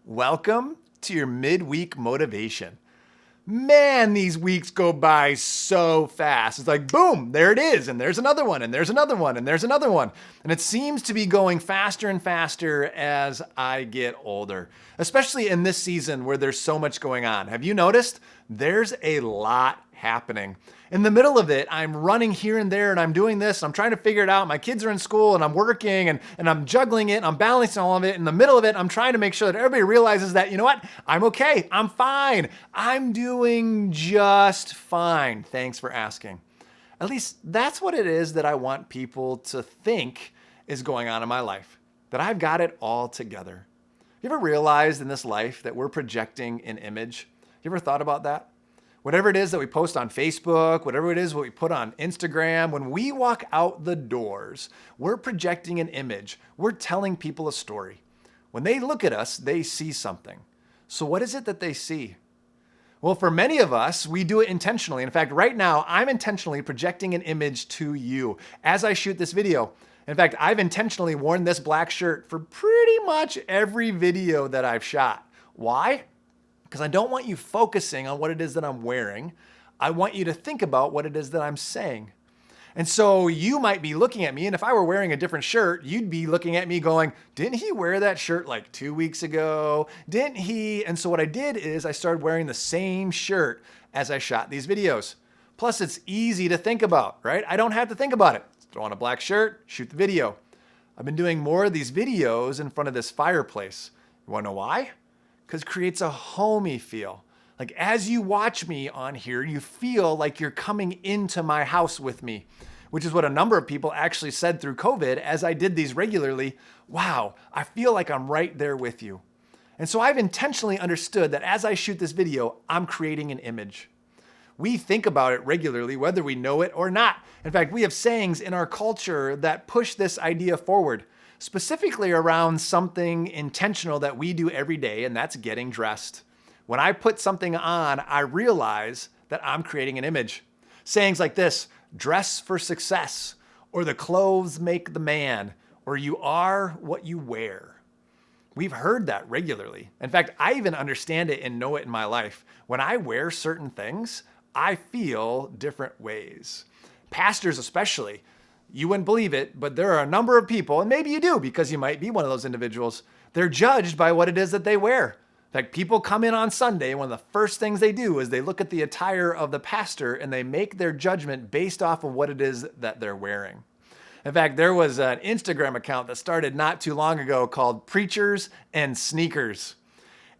Welcome to your midweek motivation. Man, these weeks go by so fast. It's like, boom, there it is. And there's another one, and there's another one, and there's another one. And it seems to be going faster and faster as I get older, especially in this season where there's so much going on. Have you noticed? There's a lot happening. In the middle of it, I'm running here and there and I'm doing this. I'm trying to figure it out. My kids are in school and I'm working and I'm juggling it and I'm balancing all of it. In the middle of it, I'm trying to make sure that everybody realizes that, you know what? I'm okay. I'm fine. I'm doing just fine. Thanks for asking. At least that's what it is that I want people to think is going on in my life, that I've got it all together. You ever realized in this life that we're projecting an image? You ever thought about that? Whatever it is that we post on Facebook, whatever it is what we put on Instagram, when we walk out the doors, we're projecting an image. We're telling people a story. When they look at us, they see something. So what is it that they see? Well, for many of us, we do it intentionally. In fact, right now, I'm intentionally projecting an image to you as I shoot this video. In fact, I've intentionally worn this black shirt for pretty much every video that I've shot. Why? Because I don't want you focusing on what it is that I'm wearing. I want you to think about what it is that I'm saying. And so you might be looking at me, and if I were wearing a different shirt, you'd be looking at me going, didn't he wear that shirt like 2 weeks ago? Didn't he? And so what I did is I started wearing the same shirt as I shot these videos. Plus, it's easy to think about, right? I don't have to think about it. Throw on a black shirt, shoot the video. I've been doing more of these videos in front of this fireplace. You want to know why? Because it creates a homey feel. Like as you watch me on here, you feel like you're coming into my house with me, which is what a number of people actually said through COVID as I did these regularly. Wow, I feel like I'm right there with you. And so I've intentionally understood that as I shoot this video, I'm creating an image. We think about it regularly, whether we know it or not. In fact, we have sayings in our culture that push this idea forward, specifically around something intentional that we do every day, and that's getting dressed. When I put something on, I realize that I'm creating an image. Sayings like this, dress for success, or the clothes make the man, or you are what you wear. We've heard that regularly. In fact, I even understand it and know it in my life. When I wear certain things, I feel different ways. Pastors especially, you wouldn't believe it, but there are a number of people, and maybe you do because you might be one of those individuals, they're judged by what it is that they wear. In fact, people come in on Sunday, and one of the first things they do is they look at the attire of the pastor and they make their judgment based off of what it is that they're wearing. In fact, there was an Instagram account that started not too long ago called Preachers and Sneakers.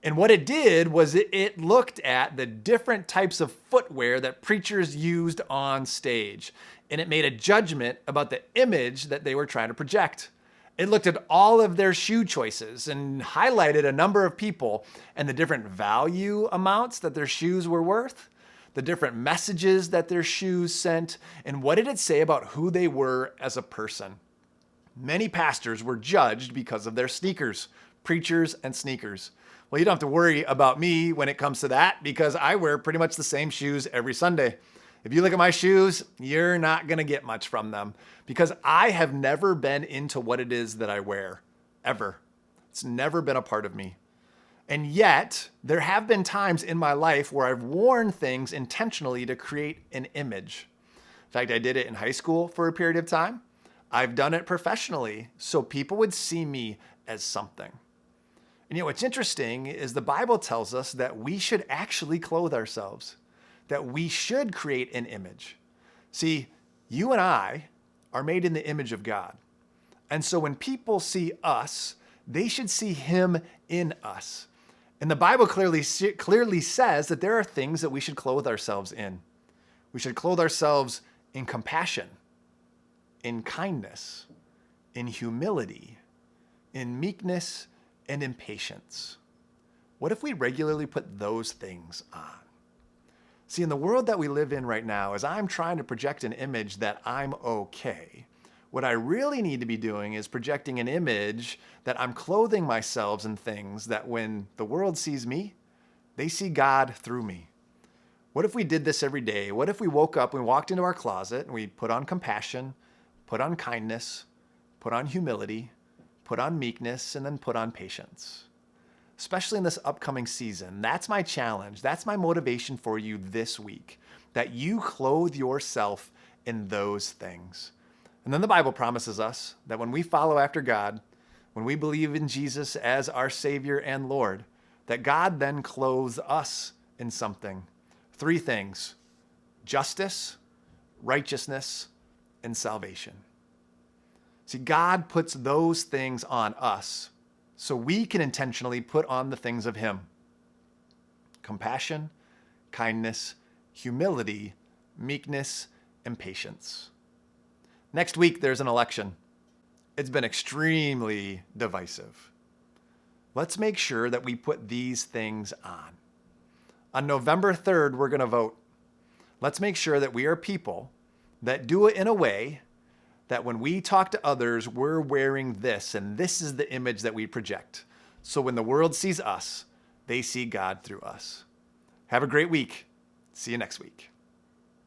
And what it did was it looked at the different types of footwear that preachers used on stage. And it made a judgment about the image that they were trying to project. It looked at all of their shoe choices and highlighted a number of people and the different value amounts that their shoes were worth, the different messages that their shoes sent, and what did it say about who they were as a person. Many pastors were judged because of their sneakers, preachers and sneakers. Well, you don't have to worry about me when it comes to that because I wear pretty much the same shoes every Sunday. If you look at my shoes, you're not going to get much from them because I have never been into what it is that I wear, ever. It's never been a part of me. And yet, there have been times in my life where I've worn things intentionally to create an image. In fact, I did it in high school for a period of time. I've done it professionally so people would see me as something. And you know, what's interesting is the Bible tells us that we should actually clothe ourselves, that we should create an image. See, you and I are made in the image of God. And so when people see us, they should see Him in us. And the Bible clearly says that there are things that we should clothe ourselves in. We should clothe ourselves in compassion, in kindness, in humility, in meekness, and in patience. What if we regularly put those things on? See, in the world that we live in right now, as I'm trying to project an image that I'm okay, what I really need to be doing is projecting an image that I'm clothing myself in things that when the world sees me, they see God through me. What if we did this every day? What if we woke up, we walked into our closet, and we put on compassion, put on kindness, put on humility, put on meekness, and then put on patience? especially in this upcoming season. That's my challenge. That's my motivation for you this week, that you clothe yourself in those things. And then the Bible promises us that when we follow after God, when we believe in Jesus as our Savior and Lord, that God then clothes us in something. 3 things: justice, righteousness, and salvation. See, God puts those things on us so we can intentionally put on the things of Him: compassion, kindness, humility, meekness, and patience. Next week, there's an election. It's been extremely divisive. Let's make sure that we put these things on. On November 3rd, we're going to vote. Let's make sure that we are people that do it in a way that when we talk to others, we're wearing this, and this is the image that we project. So when the world sees us, they see God through us. Have a great week. See you next week.